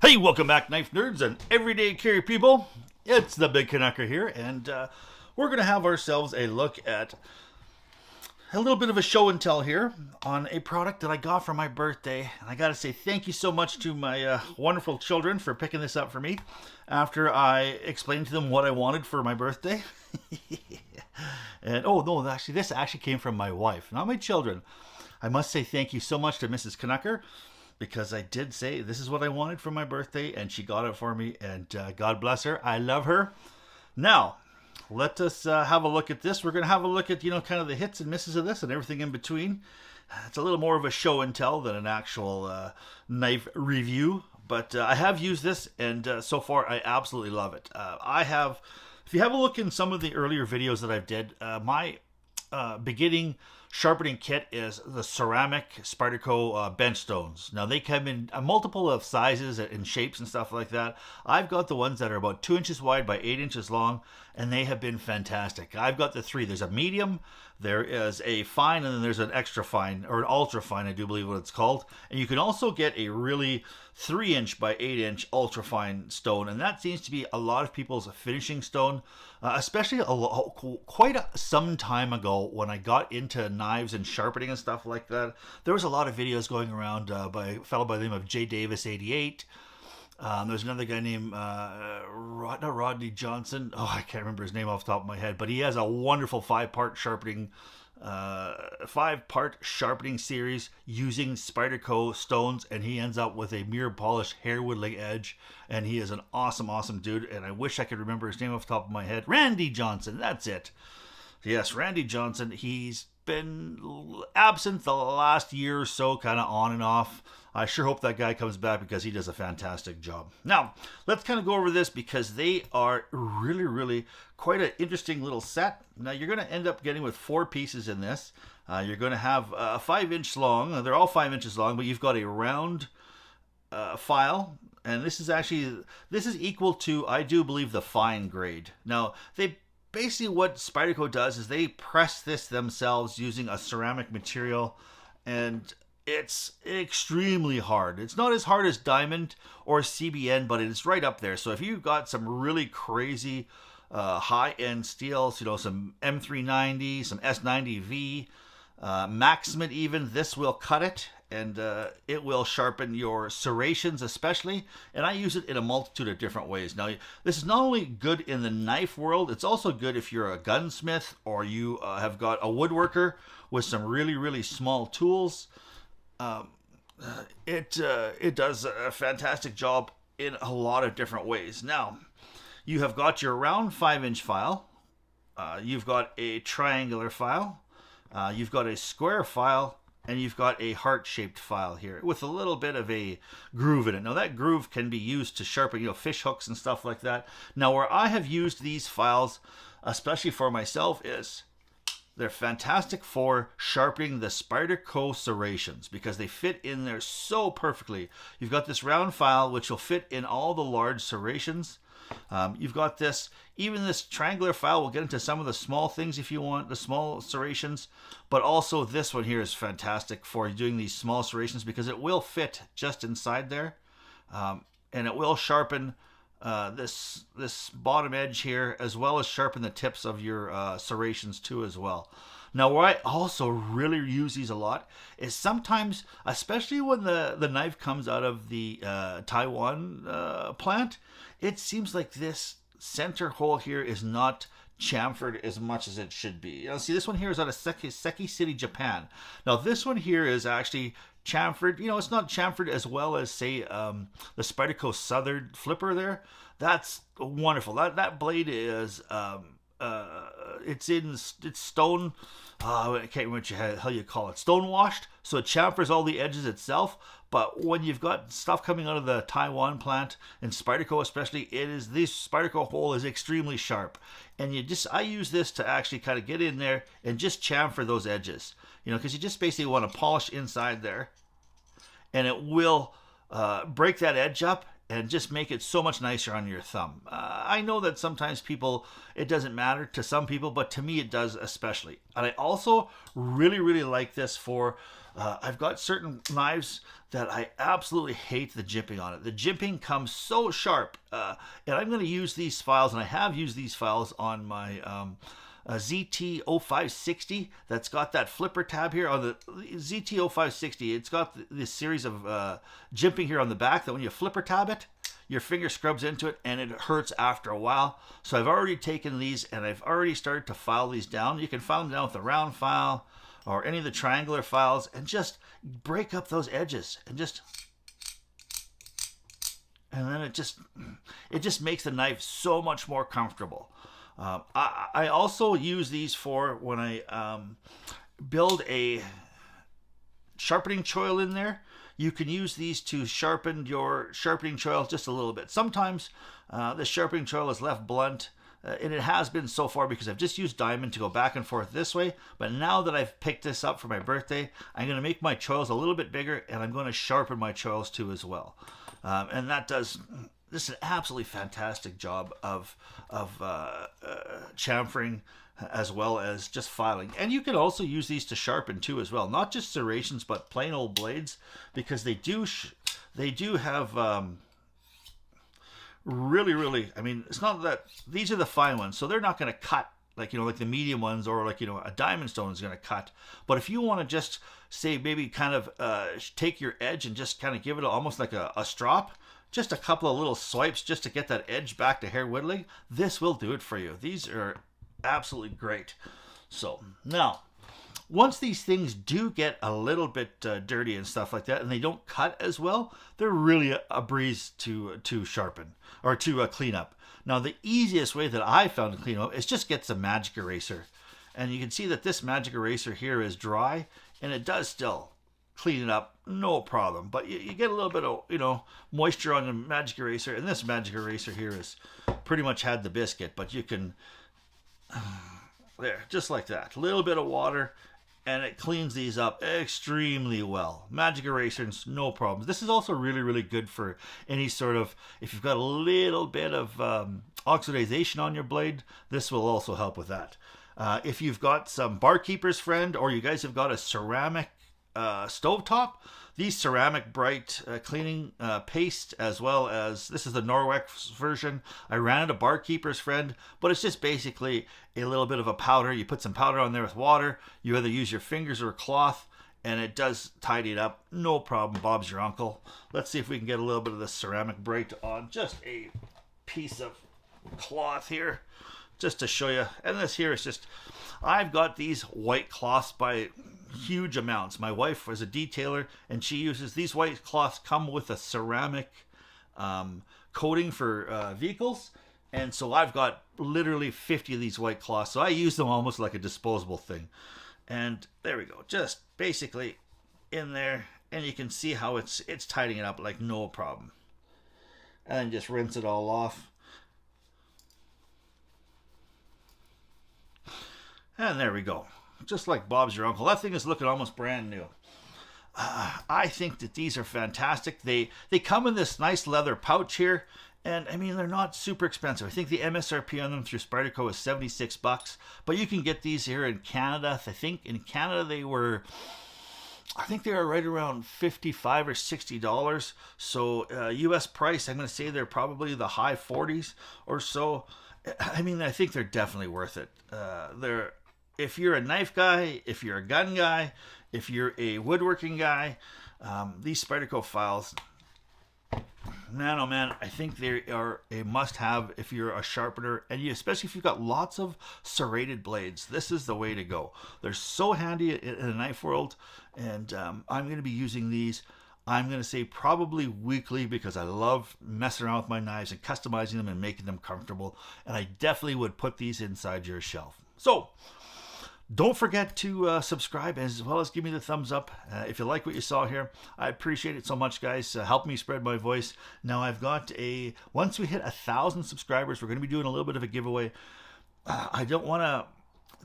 Hey, welcome back, knife nerds and everyday carry people. It's the Big Canucker here, and we're going to have ourselves a look at a little bit of a show and tell here on a product that I got for my birthday. And I got to say thank you so much to my wonderful children for picking this up for me after I explained to them what I wanted for my birthday. And oh no, actually, this actually came from my wife, not my children. I must say thank you so much to Mrs. Canucker, because I did say this is what I wanted for my birthday, and she got it for me, and God bless her. I love her. Now, let us have a look at this. We're going to have a look at, kind of the hits and misses of this and everything in between. It's a little more of a show and tell than an actual knife review, but I have used this, and so far I absolutely love it. If you have a look in some of the earlier videos that I've did, my beginning sharpening kit is the ceramic Spyderco bench stones. Now they come in a multiple of sizes and shapes and stuff like that. I've got the ones that are about 2 inches wide by 8 inches long, and they have been fantastic. I've got the three. There's a medium, there is a fine, and then there's an extra fine, or an ultra fine, I do believe what it's called. And you can also get a really 3-inch by 8-inch ultra fine stone, and that seems to be a lot of people's finishing stone, especially quite some time ago when I got into knives and sharpening and stuff like that. There was a lot of videos going around by a fellow by the name of J Davis 88. There's another guy named not Rodney Johnson. Oh, I can't remember his name off the top of my head, but he has a wonderful five-part sharpening series using Spyderco stones, and he ends up with a mirror polished hair whittling edge, and he is an awesome dude, and I wish I could remember his name off the top of my head. Randy Johnson, that's it. Yes, Randy Johnson. He's been absent the last year or so, kind of on and off. I sure hope that guy comes back because he does a fantastic job. Now, let's kind of go over this because they are really quite an interesting little set. Now, you're going to end up getting with 4 pieces in this. You're going to have a 5-inch long. They're all 5 inches long, but you've got a round file. And this is equal to, I do believe, the fine grade. Now, basically what Spyderco does is they press this themselves using a ceramic material, and it's extremely hard. It's not as hard as diamond or CBN, but it's right up there. So if you've got some really crazy high-end steels, some M390, some S90V, Maximum even, this will cut it, and it will sharpen your serrations especially, and I use it in a multitude of different ways. Now, this is not only good in the knife world, it's also good if you're a gunsmith or you have got a woodworker with some really small tools. It does a fantastic job in a lot of different ways. Now, you have got your round 5-inch file, you've got a triangular file, you've got a square file, and you've got a heart-shaped file here with a little bit of a groove in it. Now, that groove can be used to sharpen, fish hooks and stuff like that. Now, where I have used these files, especially for myself, is they're fantastic for sharpening the Spyderco serrations because they fit in there so perfectly. You've got this round file which will fit in all the large serrations. You've got this triangular file. We'll get into some of the small things if you want, the small serrations, but also this one here is fantastic for doing these small serrations because it will fit just inside there, and it will sharpen this bottom edge here, as well as sharpen the tips of your serrations too as well. Now, where I also really use these a lot is sometimes, especially when the knife comes out of the Taiwan plant, it seems like this center hole here is not chamfered as much as it should be. See, this one here is out of Seki City, Japan. Now, this one here is actually chamfered. It's not chamfered as well as, say, the Spyderco Southern flipper there. That's wonderful. That blade is it's stone. I can't remember how you call it. Stone washed, so it chamfers all the edges itself. But when you've got stuff coming out of the Taiwan plant, and Spyderco especially, this Spyderco hole is extremely sharp. And I use this to actually kind of get in there and just chamfer those edges. Because you just basically want to polish inside there, and it will break that edge up, and just make it so much nicer on your thumb. I know that sometimes people, it doesn't matter to some people, but to me it does especially. And I also really like this for, I've got certain knives that I absolutely hate the jimping on it. The jimping comes so sharp, and I'm going to use these files, and I have used these files on my ZT-0560 that's got that flipper tab here. On the ZT-0560, it's got this series of jimping here on the back that when you flipper tab it, your finger scrubs into it and it hurts after a while. So I've already taken these and I've already started to file these down. You can file them down with a round file or any of the triangular files and just break up those edges and then it just makes the knife so much more comfortable. I also use these for when I build a sharpening choil in there. You can use these to sharpen your sharpening choil just a little bit. Sometimes the sharpening choil is left blunt, and it has been so far because I've just used diamond to go back and forth this way. But now that I've picked this up for my birthday, I'm going to make my choils a little bit bigger, and I'm going to sharpen my choils too as well. And that does... This is an absolutely fantastic job of chamfering as well as just filing. And you can also use these to sharpen too as well. Not just serrations, but plain old blades, because they do have really, I mean, it's not that, these are the fine ones, so they're not going to cut like, like the medium ones, or like, a diamond stone is going to cut. But if you want to just say maybe kind of take your edge and just kind of give it almost like a strop, just a couple of little swipes just to get that edge back to hair whittling, this will do it for you. These are absolutely great. So now, once these things do get a little bit dirty and stuff like that, and they don't cut as well, they're really a breeze to sharpen or to clean up. Now, the easiest way that I found to clean up is just get some magic eraser. And you can see that this magic eraser here is dry, and it does still clean it up, no problem. But you get a little bit of, moisture on the magic eraser, and this magic eraser here is pretty much had the biscuit, but you can, there, just like that. A little bit of water, and it cleans these up extremely well. Magic erasers, no problems. This is also really good for any sort of, if you've got a little bit of oxidization on your blade, this will also help with that. If you've got some barkeeper's friend, or you guys have got a ceramic stovetop, these ceramic bright cleaning paste, as well as, this is the Norwex version. I ran it a barkeeper's friend, but it's just basically a little bit of a powder. You put some powder on there with water. You either use your fingers or a cloth, and it does tidy it up. No problem. Bob's your uncle. Let's see if we can get a little bit of this ceramic bright on just a piece of cloth here, just to show you. And this here is just, I've got these white cloths by huge amounts. My wife was a detailer, and she uses these white cloths, come with a ceramic coating for vehicles, and so I've got literally 50 of these white cloths, so I use them almost like a disposable thing. And there we go, just basically in there, and you can see how it's tidying it up like no problem. And then just rinse it all off. And there we go. Just like Bob's your uncle. That thing is looking almost brand new. I think that these are fantastic. They come in this nice leather pouch here, and I mean, they're not super expensive. I think the MSRP on them through Spyderco is $76, but you can get these here in Canada. I think in Canada they were right around $55 or $60. So US price, I'm going to say they're probably the high 40s or so. I mean, I think they're definitely worth it. If you're a knife guy, if you're a gun guy, if you're a woodworking guy, these Spyderco files, man, oh man, I think they are a must-have if you're a sharpener, and especially if you've got lots of serrated blades. This is the way to go. They're so handy in the knife world, and I'm going to be using these, I'm going to say probably weekly, because I love messing around with my knives and customizing them and making them comfortable, and I definitely would put these inside your shelf. So, don't forget to subscribe, as well as give me the thumbs up if you like what you saw here. I appreciate it so much, guys. Help me spread my voice. Now, I've got once we hit 1,000 subscribers, we're going to be doing a little bit of a giveaway. I don't want to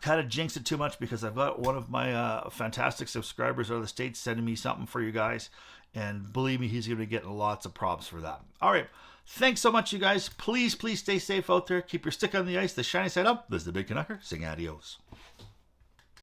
kind of jinx it too much because I've got one of my fantastic subscribers out of the States sending me something for you guys. And believe me, he's going to be getting lots of props for that. All right. Thanks so much, you guys. Please, please stay safe out there. Keep your stick on the ice, the shiny side up. This is the Big Canucker saying adios.